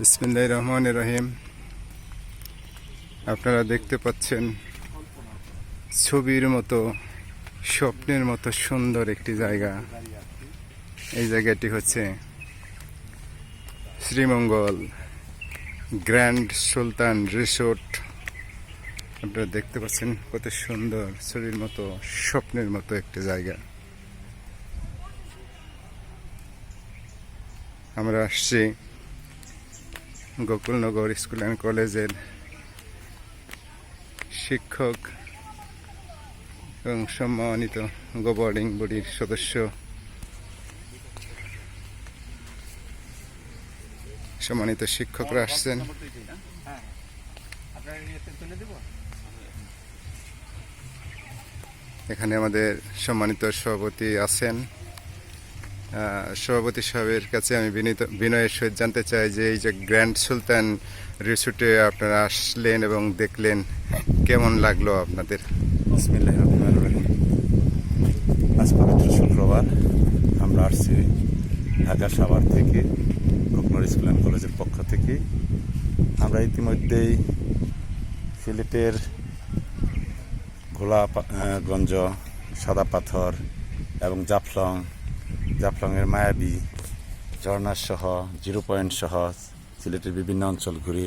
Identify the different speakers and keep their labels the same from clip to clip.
Speaker 1: বিসমিল্লাহির রহমানির রহিম। আপনারা দেখতে পাচ্ছেন ছবির মতো, স্বপ্নের মতো সুন্দর একটি জায়গা। এই জায়গাটি হচ্ছে শ্রীমঙ্গল গ্র্যান্ড সুলতান রিসোর্ট। আপনারা দেখতে পাচ্ছেন কত সুন্দর, ছবির মতো, স্বপ্নের মতো একটি জায়গা। আমরা আসছি গোকুলনগর স্কুল অ্যান্ড কলেজের শিক্ষক এবং সম্মানিত গভর্নিং বডির সদস্য, সম্মানিত শিক্ষকরা আসছেন। এখানে আমাদের সম্মানিত সভাপতি আছেন। সভাপতি সাহেবের কাছে আমি বিনয়ের সহিত জানতে চাই যে এই যে গ্র্যান্ড সুলতান রিসোর্টে আপনারা আসলেন এবং দেখলেন, কেমন লাগলো আপনাদের?
Speaker 2: বিসমিল্লাহির রহমানির রহিম। আজ পবিত্র শুক্রবার আমরা আসছি ঢাকা সাভার থেকে, গোকুলনগর স্কুল অ্যান্ড কলেজের পক্ষ থেকে। আমরা ইতিমধ্যেই সিলেটের গোলাপগঞ্জ, সাদা পাথর এবং জাফলংয়ের মায়াবী ঝর্ণা সহ, জিরো পয়েন্ট সহ সিলেটের বিভিন্ন অঞ্চল ঘুরে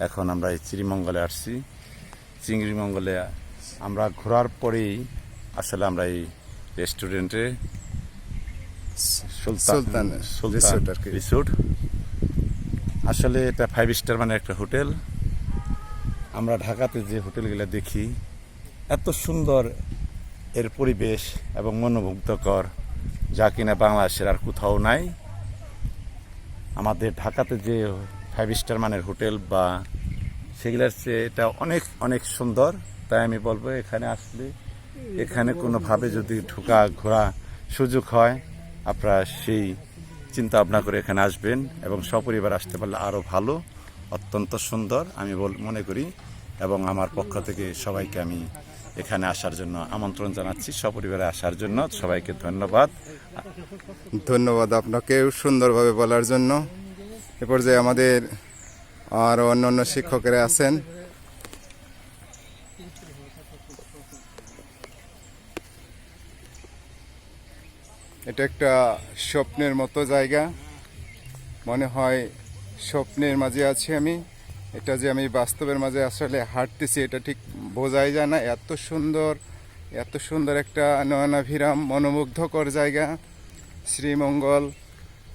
Speaker 2: এখন আমরা এই শ্রীমঙ্গলে আসছি। শ্রীমঙ্গলে আমরা ঘোরার পরেই আসলে আমরা এই রেস্টুরেন্টে সুলতান রিসোর্ট, আসলে এটা 5 স্টার মানে একটা হোটেল। আমরা ঢাকাতে যে হোটেলগুলো দেখি এত সুন্দর এর পরিবেশ এবং মনোমুগ্ধকর, যা কিনা বাংলাদেশের আর কোথাও নাই। আমাদের ঢাকাতে যে 5 স্টার মানের হোটেল বা সেগুলোর চেয়ে এটা অনেক অনেক সুন্দর। তাই আমি বলবো এখানে আসলে, এখানে কোনোভাবে যদি ঘোরা সুযোগ হয়, আপনারা সেই চিন্তা ভাবনা করে এখানে আসবেন এবং সপরিবার আসতে পারলে আরও ভালো, অত্যন্ত সুন্দর আমি মনে করি। এবং আমার পক্ষ থেকে সবাইকে আমি এখানে আসার জন্য আমন্ত্রণ জানাচ্ছি, সপরিবারে আসার জন্য সবাইকে ধন্যবাদ।
Speaker 1: আপনাকেও সুন্দরভাবে বলার জন্য। এ পর্যায়ে আমাদের আরও অন্যান্য শিক্ষকেরা আছেন। এটা একটা স্বপ্নের মতো জায়গা, মনে হয় স্বপ্নের মাঝে আছি আমি। এটা যে আমি বাস্তবের মাঝে আসলে হাঁটতেছি এটা ঠিক বোঝাই যায় না। এত সুন্দর একটা নয়নাভিরাম মনোমুগ্ধকর জায়গা শ্রীমঙ্গল।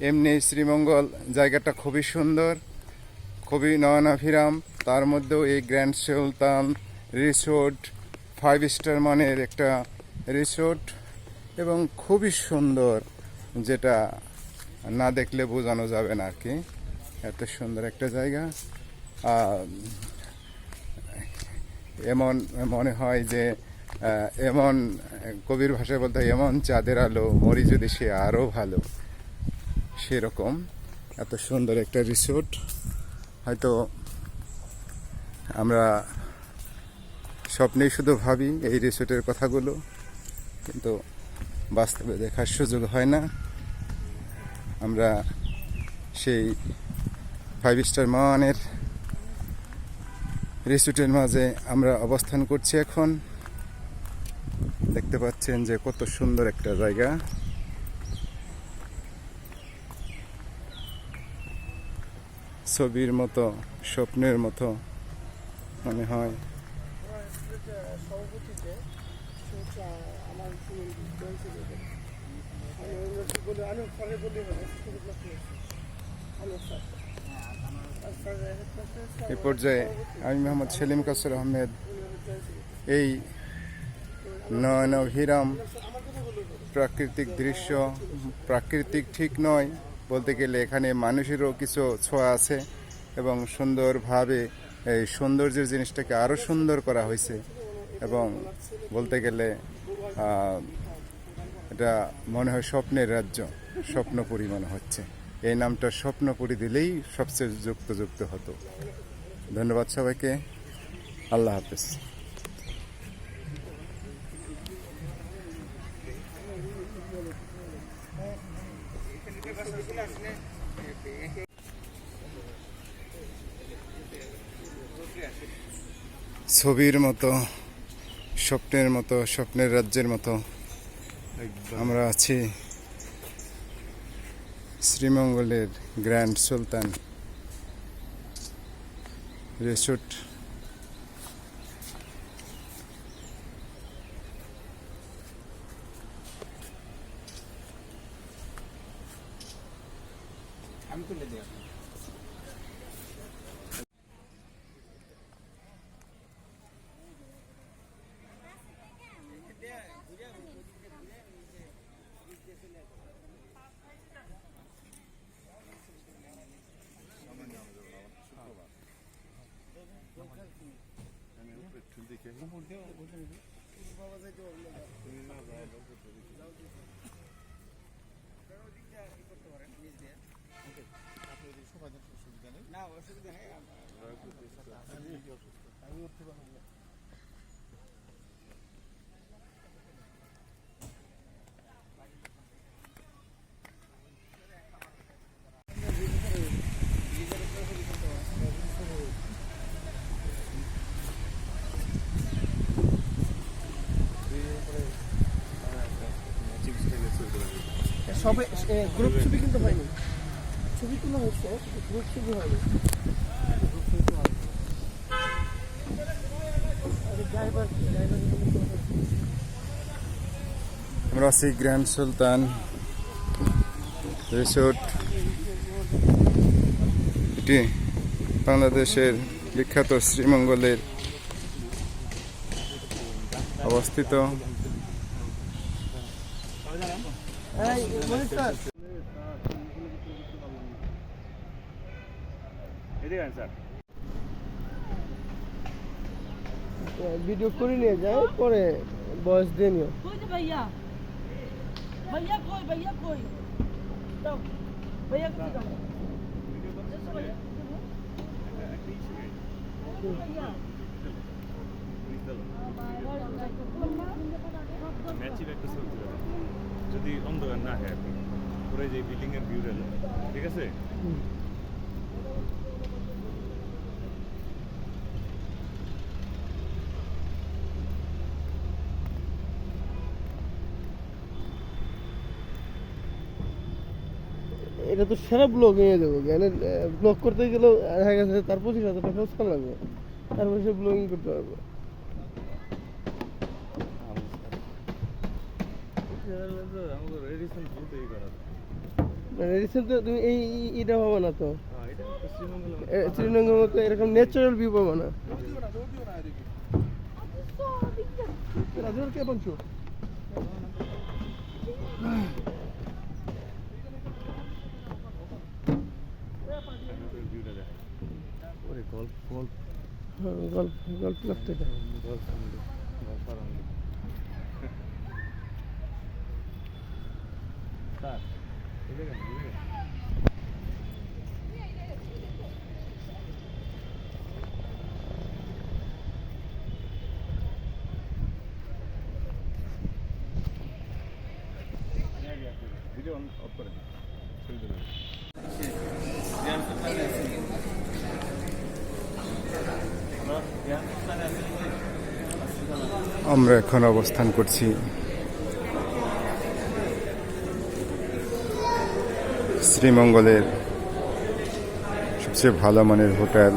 Speaker 1: এমনি শ্রীমঙ্গল জায়গাটা খুবই সুন্দর, খুবই নয়নাভিরাম। তার মধ্যেও এই গ্র্যান্ড সুলতান রিসোর্ট 5 স্টার মানের একটা রিসোর্ট এবং খুবই সুন্দর, যেটা না দেখলে বোঝানো যাবে না আর কি। এত সুন্দর একটা জায়গা। এমন মনে হয় যে এমন, কবির ভাষায় বলতে হয়, এমন চাঁদের আলো মরি যদি সে আরও ভালো, সেরকম এত সুন্দর একটা রিসোর্ট। হয়তো আমরা স্বপ্নেই শুধু ভাবি এই রিসোর্টের কথাগুলো, কিন্তু বাস্তবে দেখার সুযোগ হয় না। আমরা সেই 5 স্টার মানের রিসোর্টের মাঝে আমরা অবস্থান করছি এখন। দেখতে পাচ্ছেন যে কত সুন্দর একটা জায়গা। ছবির মতো, স্বপ্নের মতো মনে হয়। এ পর্যায়ে আমি মোহাম্মদ সেলিম কাসর আহমেদ এই নয়নাভিরাম প্রাকৃতিক দৃশ্য, প্রাকৃতিক ঠিক নয় বলতে গেলে, এখানে মানুষেরও কিছু ছোঁয়া আছে এবং সুন্দরভাবে এই সৌন্দর্যের জিনিসটাকে আরও সুন্দর করা হয়েছে। এবং বলতে গেলে এটা মনে হয় স্বপ্নের রাজ্য, স্বপ্নপুরী মনে হচ্ছে। এই নামটা স্বপ্নপুরী দিলেই সবচেয়ে যুক্ত হতো। ধন্যবাদ সবাইকে, আল্লাহ হাফেজ। ছবির মতো, স্বপ্নের মতো, স্বপ্নের রাজ্যের মতো আমরা আছি শ্রীমঙ্গলের গ্র্যান্ড সুলতান রিসোর্ট।
Speaker 3: আমি তুলে দিই। না অসুবিধা নেই, আমি উঠতে পারবো না। সবে গ্রুপ ছবি কিন্তু হয়নি, ছবি তোলা হচ্ছে, গ্রুপ ছবি হয়নি।
Speaker 1: আমরা আছি গ্র্যান্ড সুলতান রিসোর্ট। এটি বাংলাদেশের বিখ্যাত শ্রীমঙ্গলের অবস্থিত।
Speaker 3: ভিডিও করে নিয়ে যায়, পরে বয়স দিয়ে নিও।
Speaker 4: कोई तो भैया भैया कोई तो भैया को जाओ भैया
Speaker 5: ম্যাচিভ একটা ছবি তুলে দেন। যদি অন্ধকার না হয় আর কি, পুরো যে বিল্ডিং এর ভিউটা, ঠিক আছে?
Speaker 3: এটা তো সেরা ব্লগ নিয়ে দেবো, মানে ব্লগ করতে গেলেও দেখা গেছে তার 25,000 টাকা খরচ করা লাগবে, তারপরে সে ব্লগিং করতে পারবে। রিসেন্ট তুমি এইটা পাবো না তো, শ্রীনগরের মতো এরকম ন্যাচারাল ভিউ পাবো না। কে বলছো? গল্প গল্প লাগতে এটা
Speaker 5: ভিডিও অফ করে দিন, ছবি তুলে দেন।
Speaker 1: আমরা এখন অবস্থান করছি শ্রীমঙ্গলের সবচেয়ে ভালো মানের হোটেল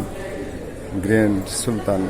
Speaker 1: গ্র্যান্ড সুলতান